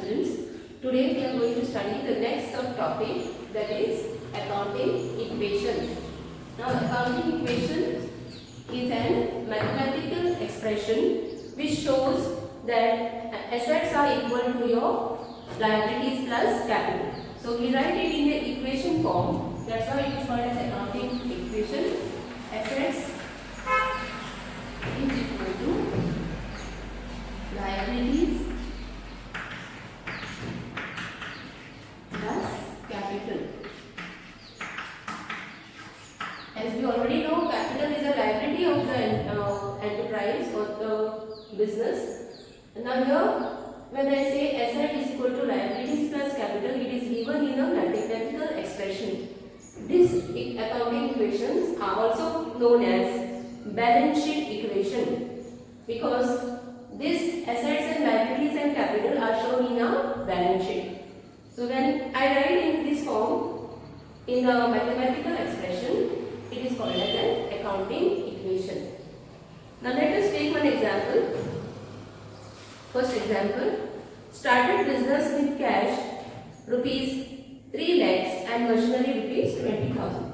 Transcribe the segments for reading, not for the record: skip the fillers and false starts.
students. Today we are going to study the next subtopic, that is accounting equations. Now accounting equation is an mathematical expression which shows that assets are equal to your liabilities plus capital. So we write it in the equation form. That's why it is called as accounting equation. Assets is equal to liabilities plus capital. As we already know, capital is a liability of the enterprise or the business. Now here, when I say asset is equal to liabilities plus capital, it is given in a mathematical expression. These accounting equations are also known as balance sheet equation because these assets and liabilities and capital are shown in a balance sheet. So when I write in this form in a mathematical expression, it is called as an accounting equation. Now let us take one example. First example, started business with cash rupees 3 lakhs and machinery rupees 20,000.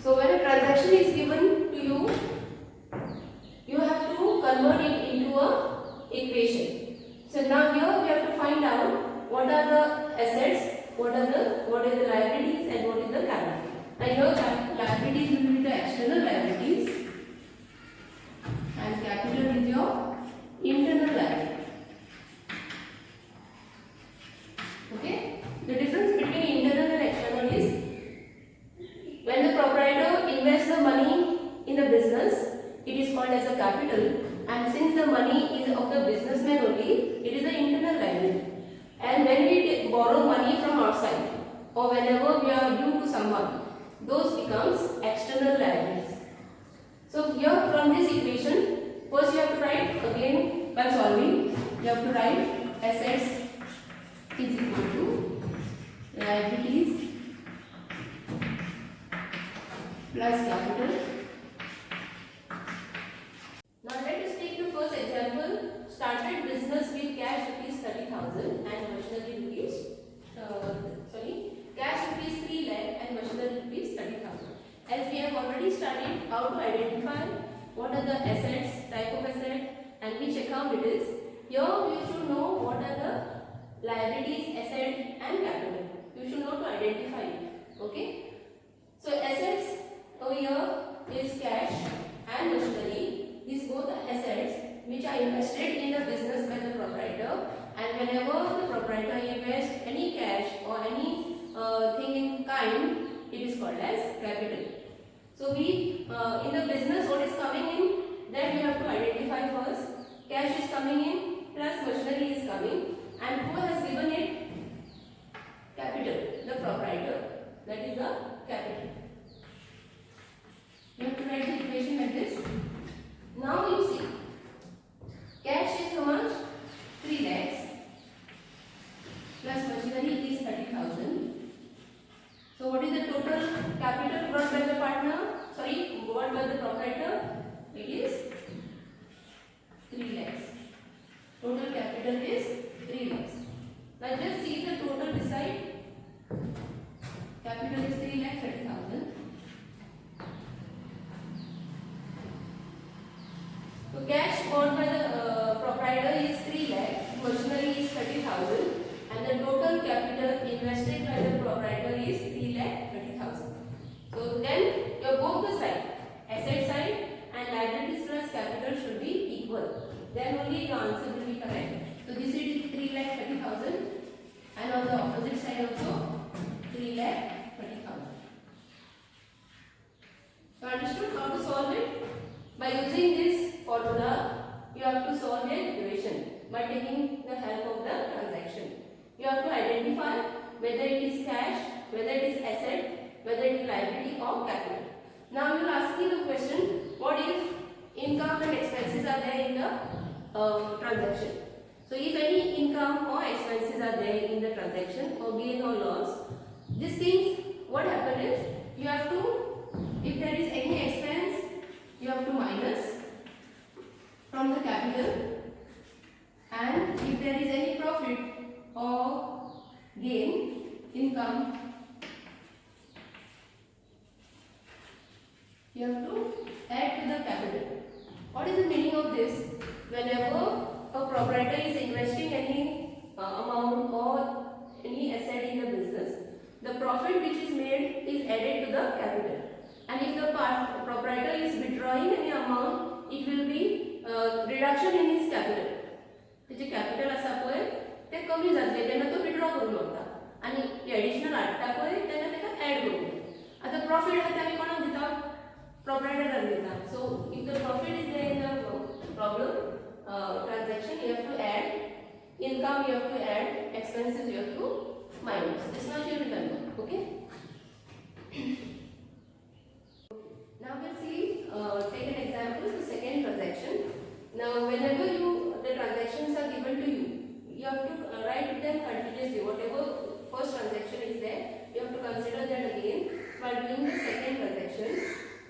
So when a transaction is given to you, you have to convert it into a equation. So now here we have to find out what are the assets, what is the liabilities and what is the capital. Now here liabilities will be the external liabilities and capital is your internal liability. Okay? The difference between internal and external is when the proprietor invests the money in the business, it is called as a capital, and since the money is of the businessman only, it is the internal liability. And when we borrow money from outside or whenever we are due to someone, those becomes external liabilities. So here from this equation, first you have to write again by solving, you have to write assets is equal to liabilities plus capital. Now let us take the first example. Started business with cash rupees 30,000 and machinery rupees cash rupees 3 lakh and machinery rupees 30,000. As we have already studied how to identify what are the assets, type of asset and which account it is, here you should know what are the liabilities, asset and capital. You should know to identify it. Okay. So assets over here is cash and machinery. These both are assets which are invested in the business by the proprietor, and whenever the proprietor invests any cash or any thing in kind, it is called as capital. So we in the business what is coming in, that we have to identify first. Cash is coming in plus machinery is coming, and who has given it? Capital, the proprietor. That is the capital. You have to write the equation like this. Now you see, cash is how much? 3 lakhs plus machinery is 30,000. So what is the total capital brought by the brought by the proprietor? It is 3 lakhs. Total capital is 3 lakhs. Now just see the total this side. Capital is 3 lakh 30,000. So cash bought by the proprietor is 3 lakh, machinery is 30,000, and the total capital invested by the proprietor is 3 lakh 30,000. So then your both the side, asset side and liabilities plus capital should be equal. Then only your answer will be correct. So this is 3 lakh 30,000, and on the opposite side also 3 lakh 30,000. So understood how to solve it? By using this formula, you have to solve the equation by taking the help of the transaction. You have to identify whether it is cash whether it is asset, whether it is liability or capital. Now you will ask me the question, what if income and expenses are there in the transaction? So if any income or expenses are there in the transaction, or gain or loss, these things, what happen is, you have to, if there is any expense, you have to minus from the capital, and if there is any profit or gain, income, you have to add to the capital. What is the meaning of this? Whenever a proprietor is investing any amount or any asset in the business, the profit which is made is added to the capital. And if the proprietor is withdrawing any amount, it will be reduction in his capital. त्याचे capital आसा पळय ते कमी जातले तेन्ना तो withdraw करून वता आनी एडिशनल हाडटा पळय तेन्ना ताका ॲड करून वता. आतां प्रॉफिट आसा ते आमी कोणाक दिता? प्रोप्रायटराक दिता. So if the profit is there in the problem transaction, you have to add income, you have to add expenses, you have to minus. This much you remember. Okay. Now we'll see. Take an example. The second transaction. Now, whenever the transactions are given to you, you have to write them continuously. Whatever first transaction is there, you have to consider that again while doing the second transaction.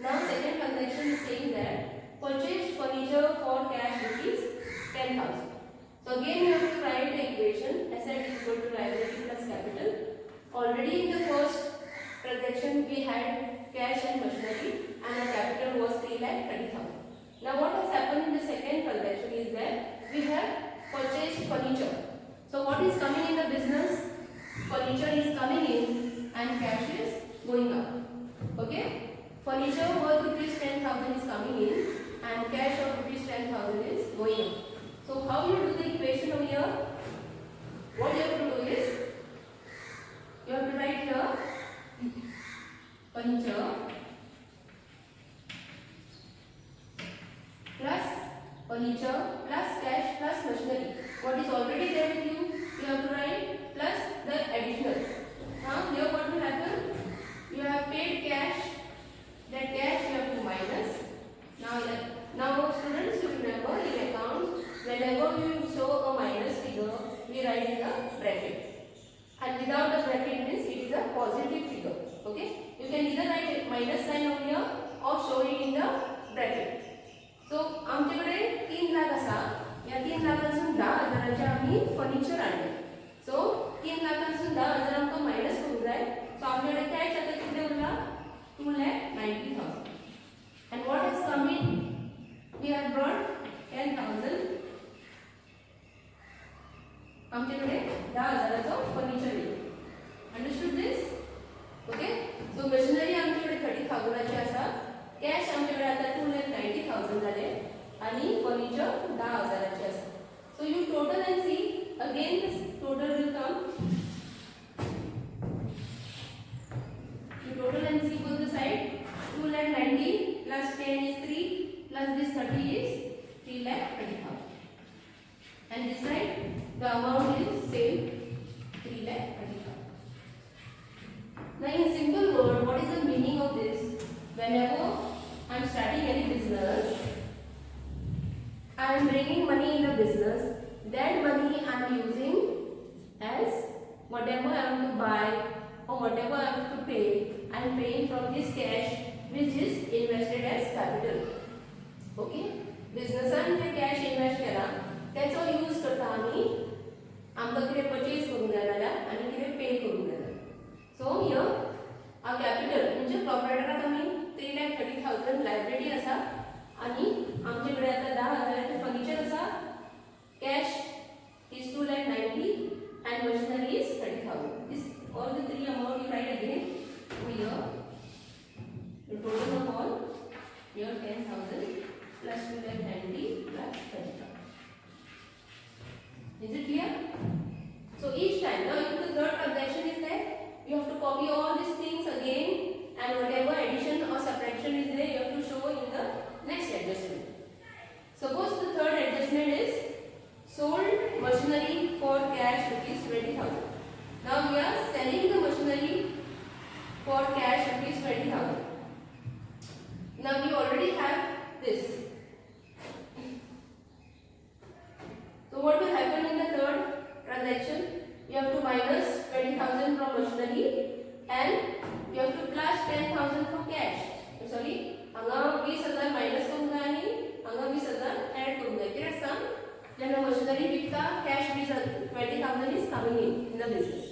Now, second transaction is saying that purchase furniture for cash rupees 10,000. So again you have to write the equation, asset is equal to liability plus capital. Already in the first transaction we had cash and machinery and our capital was 3,30,000. Now what has happened in the second transaction is that we have purchased furniture. So what is coming in the business? Furniture is coming in and cash is going up. Okay? Furniture worth rupees 10,000 is coming in and cash of rupees 10,000 is going up. So how you do the equation over here? What you have to do is, you have to write here furniture plus cash plus machinery. What is already there with you have to write plus the additional. Now here what will happen? You have paid cash, that cash you have to minus. Now students, you remember in accounts, whenever we show a minus figure, we write in the bracket. And without the bracket means it is a positive figure. Okay? You can either write a minus sign over here or show it in the bracket. So, आमच्याकडे 3 लाख असा, या 3 लाखांसून 10,000चे आम्ही furniture आणले. सो 3 लाखांसून 10,000 आमकां minus करूंक जाय. सो आमच्याकडे cash आता किती Urla? 2,90,000. And what has come in? We have brought 10,000. आमच्याकडे 10,000चं फर्निचर येईल. Understood this? Okay? So machinery आमच्याकडे 30,000ची असा. कॅश आमच्याकडे आता 2,90,000 झाले आणि फर्निचर 10,000चे असा. So you total and see again this total will come. You total and see both the side. 2,90,000 plus 10 is 3 plus this 30 is 3,30,000. And this side the amount is same 3,30,000. Now in simple word, what is the meaning of this? Whenever I am starting any business, I am bringing money in the business. That money I am using as whatever I have to buy or whatever I have to pay. I am paying from this cash which is invested as capital. Okay? Businessan J cash invest केला, त्याचो use करता आमी आमकां कितें purchase करूंक जाय जाल्यार आनी कितें pay करूंक जाय. So here our capital म्हणजे proprietorक आमी 3,30,000 liability आसा आणि आमचे कडेन आता 10,000 फर्निचर आसा. Cash is 2,90,000 and machinery is 30,000. This all the three amount you write again over here. The total of all here 10,000 plus 2,90,000 plus 30,000. Is it clear? So each time now if the third transaction is there, you have to copy all these things again. And whatever addition or subtraction is there, you have to show in the next adjustment. Suppose the third adjustment is sold machinery for cash rupees 20,000. Now we Then the machinery with the cash reserve 20,000 is coming in the business.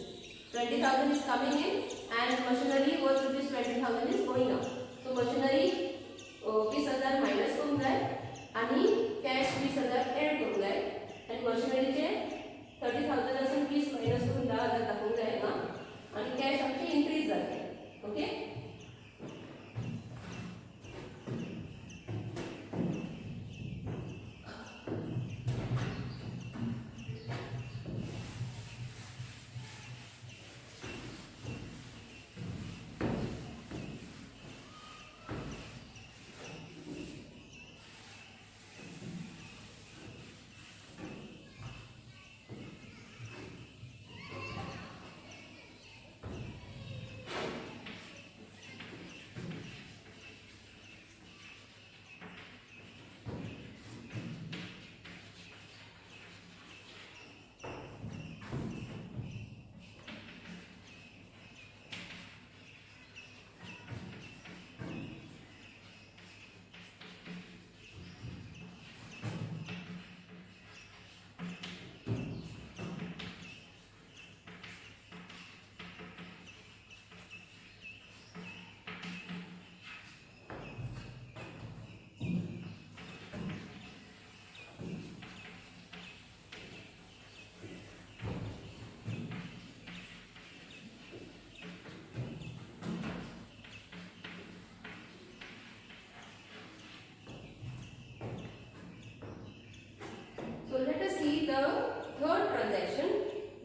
20,000 is coming in and machinery worth rupees 20,000 is going out. So machinery 20,000 minus करून जाय आणि cash 20,000 add करून जाय आणि मशिनरीचे 30,000 असून 20 minus करून 10,000 टाकून जाय ना आणि कॅश आमचे इन्क्रीज जाते. Okay. So let us see the third transaction.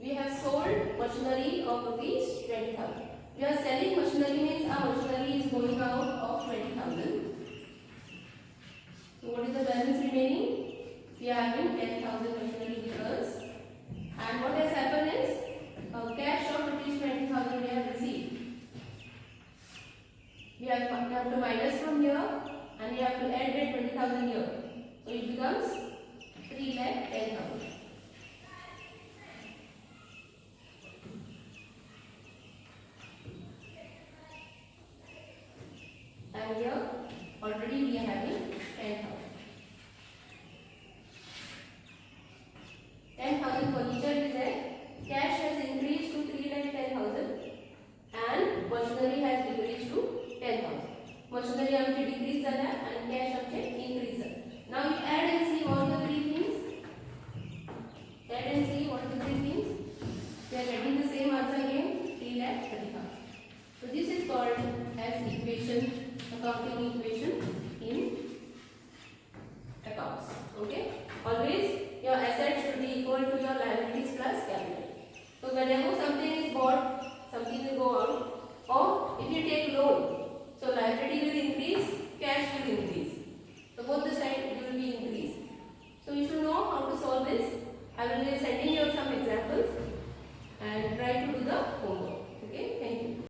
We have sold machinery of rupees 20,000. We are selling machinery means our machinery is going out of 20,000. So what is the balance remaining? We are having 10,000 machinery with us. And what has happened is cash of rupees 20,000 we have received. We have to minus from here and we have to add that 20,000 here. So it becomes 3,10,000. And here already we are having 10,000. 10,000 furniture is there. Cash has increased to 3,10,000 and machinery has decreased to 10,000. Machinery आमची decrease झाला and cash आमचे increase झाला. Now we add and see all the three things. Add and see what the three things. We are getting the same answer again. 3,30,000. So this is called as equation, accounting equation in accounts. Okay. Always your assets should be equal to your liabilities plus capital. So whenever something is bought, something will go out.